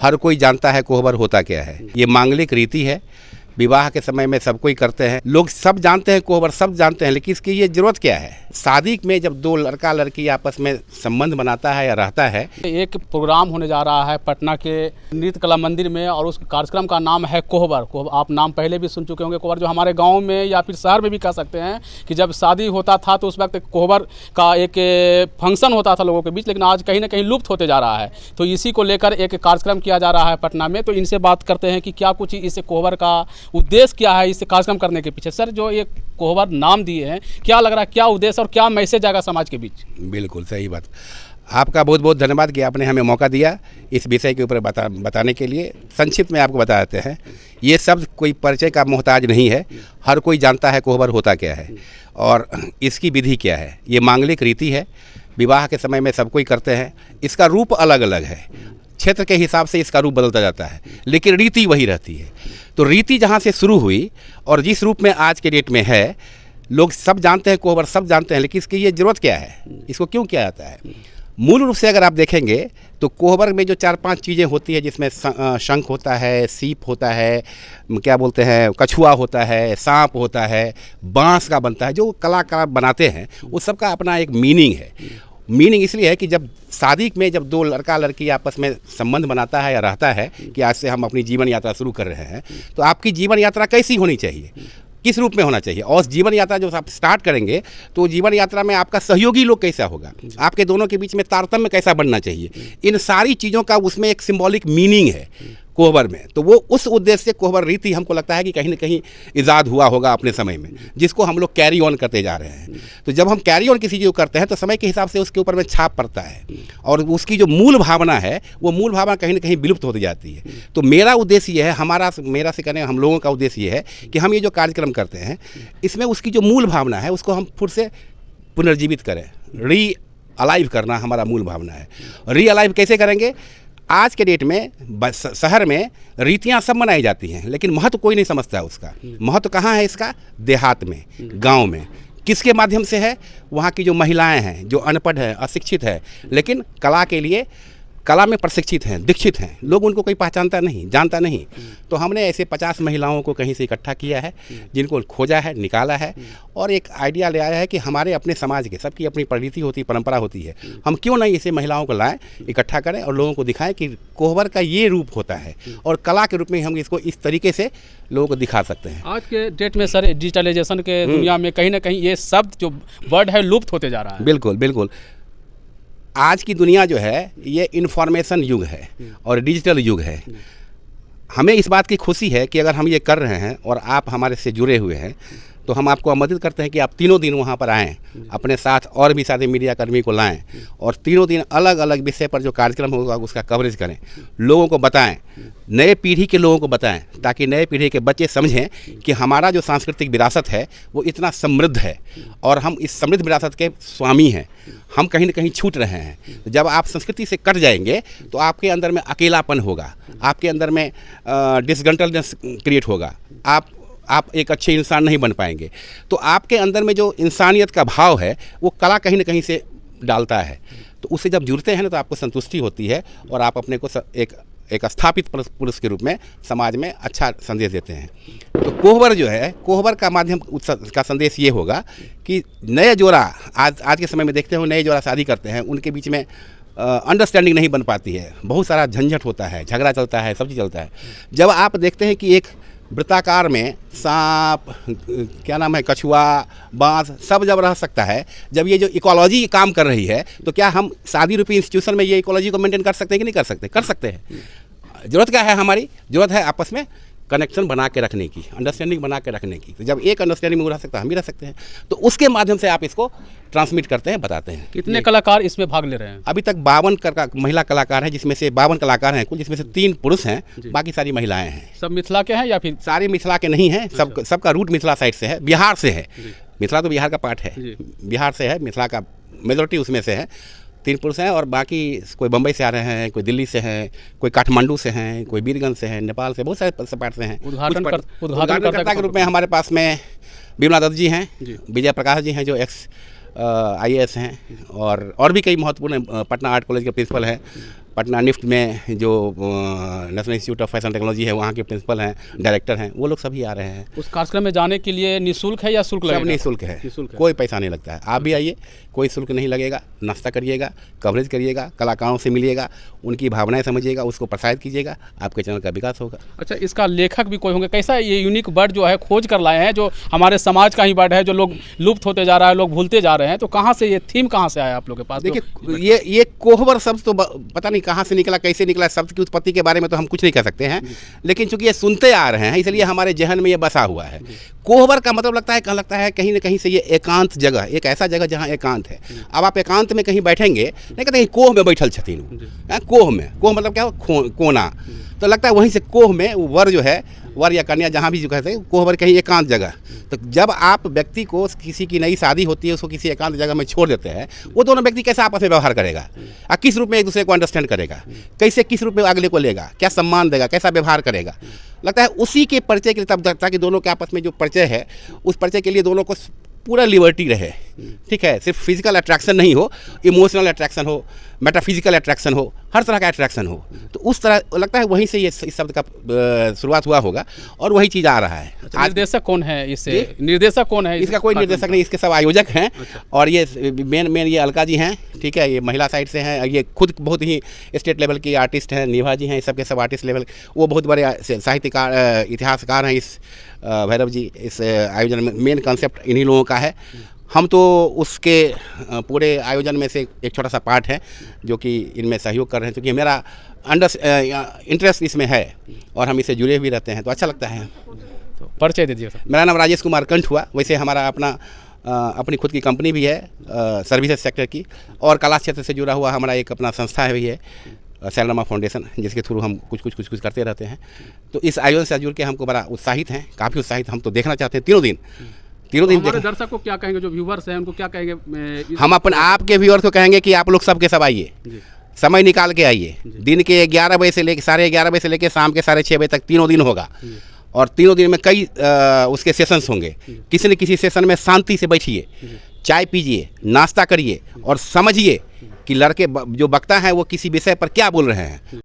हर कोई जानता है कोहबर होता क्या है। ये मांगलिक रीति है, विवाह के समय में सब कोई करते हैं, लोग सब जानते हैं कोहबर, सब जानते हैं, लेकिन इसकी ये जरूरत क्या है। शादी में जब दो लड़का लड़की आपस में संबंध बनाता है या रहता है। एक प्रोग्राम होने जा रहा है पटना के नृत्य कला मंदिर में और उस कार्यक्रम का नाम है कोहबर। आप नाम पहले भी सुन चुके होंगे कोहबर, जो हमारे गांव में या फिर शहर में भी कह सकते हैं कि जब शादी होता था तो उस वक्त कोहबर का एक फंक्शन होता था लोगों के बीच, लेकिन आज कहीं ना कहीं लुप्त होते जा रहा है। तो इसी को लेकर एक कार्यक्रम किया जा रहा है पटना में। तो इनसे बात करते हैं कि क्या कुछ इस कोहबर का उद्देश्य क्या है, इस कार्यक्रम करने के पीछे। सर, जो ये कोहबर नाम दिए हैं, क्या लग रहा है, क्या उद्देश्य और क्या मैसेज आएगा समाज के बीच? बिल्कुल सही बात। आपका बहुत बहुत धन्यवाद कि आपने हमें मौका दिया इस विषय के ऊपर बताने के लिए। संक्षिप्त में आपको बता देते हैं, ये शब्द कोई परिचय का मोहताज नहीं है। हर कोई जानता है कोहबर होता क्या है और इसकी विधि क्या है। ये मांगलिक रीति है, विवाह के समय में सब कोई करते हैं। इसका रूप अलग अलग है, क्षेत्र के हिसाब से इसका रूप बदलता जाता है, लेकिन रीति वही रहती है। तो रीति जहाँ से शुरू हुई और जिस रूप में आज के डेट में है, लोग सब जानते हैं कोहबर, सब जानते हैं, लेकिन इसकी ये ज़रूरत क्या है, इसको क्यों किया जाता है। मूल रूप से अगर आप देखेंगे तो कोहबर में जो 4-5 चीज़ें होती है, जिसमें शंख होता है, सीप होता है, क्या बोलते हैं, कछुआ होता है, सांप होता है, बांस का बनता है, जो कलाकार बनाते हैं, उस सब का अपना एक मीनिंग है। मीनिंग इसलिए है कि जब शादी में जब दो लड़का लड़की आपस में संबंध बनाता है या रहता है कि आज से हम अपनी जीवन यात्रा शुरू कर रहे हैं, तो आपकी जीवन यात्रा कैसी होनी चाहिए, किस रूप में होना चाहिए। और जीवन यात्रा जो आप स्टार्ट करेंगे तो जीवन यात्रा में आपका सहयोगी लोग कैसा होगा, आपके दोनों के बीच में तारतम्य कैसा बनना चाहिए, इन सारी चीज़ों का उसमें एक सिंबॉलिक मीनिंग है कोहबर में। तो वो उस उद्देश्य से कोहबर रीति हमको लगता है कि कहीं ना कहीं इजाद हुआ होगा अपने समय में, जिसको हम लोग कैरी ऑन करते जा रहे हैं। तो जब हम कैरी ऑन किसी चीज़ को करते हैं तो समय के हिसाब से उसके ऊपर में छाप पड़ता है और उसकी जो मूल भावना है वो मूल भावना कहीं ना कहीं विलुप्त होती जाती है। तो मेरा उद्देश्य ये है, मेरा से कहने हम लोगों का उद्देश्य ये है कि हम ये जो कार्यक्रम करते हैं इसमें उसकी जो मूल भावना है उसको हम फिर से पुनर्जीवित करें। री अलाइव करना हमारा मूल भावना है। री अलाइव कैसे करेंगे? आज के डेट में शहर में रीतियां सब मनाई जाती हैं, लेकिन महत्व कोई नहीं समझता है उसका। महत्व कहाँ है इसका? देहात में, गांव में। किसके माध्यम से है? वहाँ की जो महिलाएं हैं, जो अनपढ़ है, अशिक्षित है, लेकिन कला के लिए कला में प्रशिक्षित हैं, दीक्षित हैं, लोग उनको कोई पहचानता नहीं, जानता नहीं। तो हमने ऐसे 50 महिलाओं को कहीं से इकट्ठा किया है, जिनको खोजा है, निकाला है और एक आइडिया ले आया है कि हमारे अपने समाज के सबकी अपनी प्रवृत्ति होती है, परंपरा होती है, हम क्यों नहीं ऐसे महिलाओं को लाएं, इकट्ठा करें और लोगों को दिखाएं कि कोहबर का ये रूप होता है और कला के रूप में हम इसको इस तरीके से लोगों को दिखा सकते हैं। आज के डेट में सर, डिजिटलाइजेशन के दुनिया में कहीं ना कहीं ये शब्द जो वर्ड है लुप्त होते जा रहा है। बिल्कुल बिल्कुल। आज की दुनिया जो है ये इन्फॉर्मेशन युग है और डिजिटल युग है। हमें इस बात की खुशी है कि अगर हम ये कर रहे हैं और आप हमारे से जुड़े हुए हैं तो हम आपको आमंत्रित करते हैं कि आप तीनों दिन वहाँ पर आएँ, अपने साथ और भी सारे मीडिया कर्मी को लाएं और तीनों दिन अलग अलग विषय पर जो कार्यक्रम होगा उसका कवरेज करें, लोगों को बताएं, नए पीढ़ी के लोगों को बताएं, ताकि नए पीढ़ी के बच्चे समझें कि हमारा जो सांस्कृतिक विरासत है वो इतना समृद्ध है और हम इस समृद्ध विरासत के स्वामी हैं। हम कहीं ना कहीं छूट रहे हैं। तो जब आप संस्कृति से कट जाएंगे तो आपके अंदर में अकेलापन होगा, आपके अंदर में डिसग्रंटलनेस क्रिएट होगा, आप एक अच्छे इंसान नहीं बन पाएंगे। तो आपके अंदर में जो इंसानियत का भाव है वो कला कहीं ना कहीं से डालता है। तो उससे जब जुड़ते हैं ना तो आपको संतुष्टि होती है और आप अपने को एक स्थापित पुरुष के रूप में समाज में अच्छा संदेश देते हैं। तो कोहबर जो है, कोहबर का माध्यम का संदेश ये होगा कि नए जोड़ा आज के समय में देखते हो, नए जोड़ा शादी करते हैं, उनके बीच में अंडरस्टैंडिंग नहीं बन पाती है, बहुत सारा झंझट होता है, झगड़ा चलता है, सब चीज़ चलता है। जब आप देखते हैं कि एक वृत्ताकार में सांप, क्या नाम है, कछुआ, बांस सब जब रह सकता है, जब ये जो इकोलॉजी काम कर रही है, तो क्या हम शादी रूपी इंस्टीट्यूशन में ये इकोलॉजी को मेंटेन कर सकते हैं कि नहीं कर सकते? कर सकते हैं। ज़रूरत क्या है? हमारी ज़रूरत है आपस में कनेक्शन बना के रखने की, अंडरस्टैंडिंग बना के रखने की। तो जब एक अंडरस्टैंडिंग में रह सकता है, हम भी रह सकते हैं। तो उसके माध्यम से आप इसको ट्रांसमिट करते हैं, बताते हैं। कितने कलाकार इसमें भाग ले रहे हैं? अभी तक 52 महिला कलाकार हैं, जिसमें से 52 कलाकार हैं कुल, जिसमें से 3 पुरुष हैं, बाकी सारी महिलाएं हैं। सब मिथिला के हैं या फिर? सारी मिथिला के नहीं हैं, सबका रूट मिथिला साइड से है, बिहार से है। मिथिला तो बिहार का पार्ट है, बिहार से है, मिथिला का मेजॉरिटी उसमें से है। 3 पुरुष हैं और बाकी कोई बम्बई से आ रहे हैं, कोई दिल्ली से हैं, कोई काठमांडू से हैं, कोई बीरगंज से हैं, नेपाल से, बहुत सारे पार्ट से हैं। उद्घाटनकर्ता के रूप में हमारे पास में विमला दत्त जी हैं, विजय प्रकाश जी हैं जो एक्स IAS हैं और भी कई महत्वपूर्ण, पटना आर्ट कॉलेज के प्रिंसिपल हैं, पटना निफ्ट में जो national institute of fashion technology है वहाँ के प्रिंसिपल हैं, डायरेक्टर हैं, वो लोग सभी आ रहे हैं। उस कार्यक्रम में जाने के लिए निःशुल्क है या शुल्क लगेगा? सब निःशुल्क है, निःशुल्क है। कोई पैसा नहीं लगता है। आप भी आइए, कोई शुल्क नहीं लगेगा, नाश्ता करिएगा, कवरेज करिएगा, कलाकारों से मिलिएगा, उनकी भावनाएं समझिएगा, उसको प्रसारित कीजिएगा, आपके चैनल का विकास होगा। अच्छा, इसका लेखक भी कोई होंगे? कैसा ये यूनिक वर्ड जो है खोज कर लाए हैं, जो हमारे समाज का ही वर्ड है, जो लोग लुप्त होते जा रहा है, लोग भूलते जा रहे हैं, तो कहाँ से ये थीम कहाँ से आया आप लोग के पास? देखिए, ये कोहबर शब्द तो पता नहीं कहाँ से निकला, कैसे निकला, शब्द की उत्पत्ति के बारे में तो हम कुछ नहीं कह सकते हैं, लेकिन चूंकि ये सुनते आ रहे हैं इसलिए हमारे जहन में ये बसा हुआ है। कोहबर का मतलब लगता है कहीं ना कहीं से ये एकांत जगह, एक ऐसा जगह जहाँ एकांत है। अब आप एकांत में कहीं बैठेंगे, नहीं कहते कोह में बैठल छथिन, कोह में, कोह मतलब क्या हो, कोना, तो लगता है वहीं से कोह में वर जो है, वर या कन्या जहाँ भी जो कहते हैं, कोहबर कहीं एकांत जगह। तो जब आप व्यक्ति को, किसी की नई शादी होती है, उसको किसी एकांत जगह में छोड़ देते हैं, वो दोनों व्यक्ति कैसे आपस में व्यवहार करेगा, किस रूप में एक दूसरे को अंडरस्टैंड करेगा, कैसे किस रूप में अगले को लेगा, क्या सम्मान देगा, कैसा व्यवहार करेगा। लगता है उसी के परिचय के लिए, तब ताकि दोनों के आपस में जो परिचय है, उस परिचय के लिए दोनों को पूरा लिबर्टी रहे, ठीक है, सिर्फ फिजिकल अट्रैक्शन नहीं हो, इमोशनल अट्रैक्शन हो, मेटाफिजिकल अट्रैक्शन हो, हर तरह का अट्रैक्शन हो। तो उस तरह लगता है वहीं से ये इस शब्द का शुरुआत हुआ होगा और वही चीज़ आ रहा है। अच्छा, निर्देशक कौन है इससे? निर्देशक कौन है? इसका कोई निर्देशक नहीं, इसके सब आयोजक हैं। अच्छा। और ये मेन ये अलका जी हैं, ठीक है, ये महिला साइड से हैं, ये खुद बहुत ही स्टेट लेवल की आर्टिस्ट हैं, निभा जी हैं, ये सब के सब आर्टिस्ट लेवल, वो बहुत बड़े साहित्यकार, इतिहासकार हैं। इस भैरव जी, इस आयोजन में मेन कॉन्सेप्ट इन्हीं लोगों का है। हम तो उसके पूरे आयोजन में से एक छोटा सा पार्ट है जो कि इनमें सहयोग कर रहे हैं, क्योंकि मेरा इंटरेस्ट इसमें है और हम इससे जुड़े भी रहते हैं, तो अच्छा लगता है। तो परिचय दीजिए सर। मेरा नाम राजेश कुमार कंठ हुआ। वैसे हमारा अपनी खुद की कंपनी भी है सर्विसेज सेक्टर की, और कला क्षेत्र से जुड़ा हुआ हमारा एक अपना संस्था भी है, सैलरमा फाउंडेशन, जिसके थ्रू हम कुछ करते रहते हैं। तो इस आयोजन से जुड़ के हमको बड़ा उत्साहित हैं, काफ़ी उत्साहित। हम तो देखना चाहते हैं तीनों दिन हमारे दर्शक को क्या कहेंगे, जो व्यूवर्स हैं उनको क्या कहेंगे? हम आपके व्यूअर्स को कहेंगे कि आप लोग सबके सब आइए, समय निकाल के आइए। दिन के 11 बजे से लेकर 11:30 बजे से लेकर शाम के 6:30 बजे तक तीनों दिन होगा, और तीनों दिन में कई उसके सेशंस होंगे। किसी न किसी सेशन में शांति से बैठिए, चाय पीजिए, नाश्ता करिए और समझिए कि लड़के जो वक्ता हैं वो किसी विषय पर क्या बोल रहे हैं।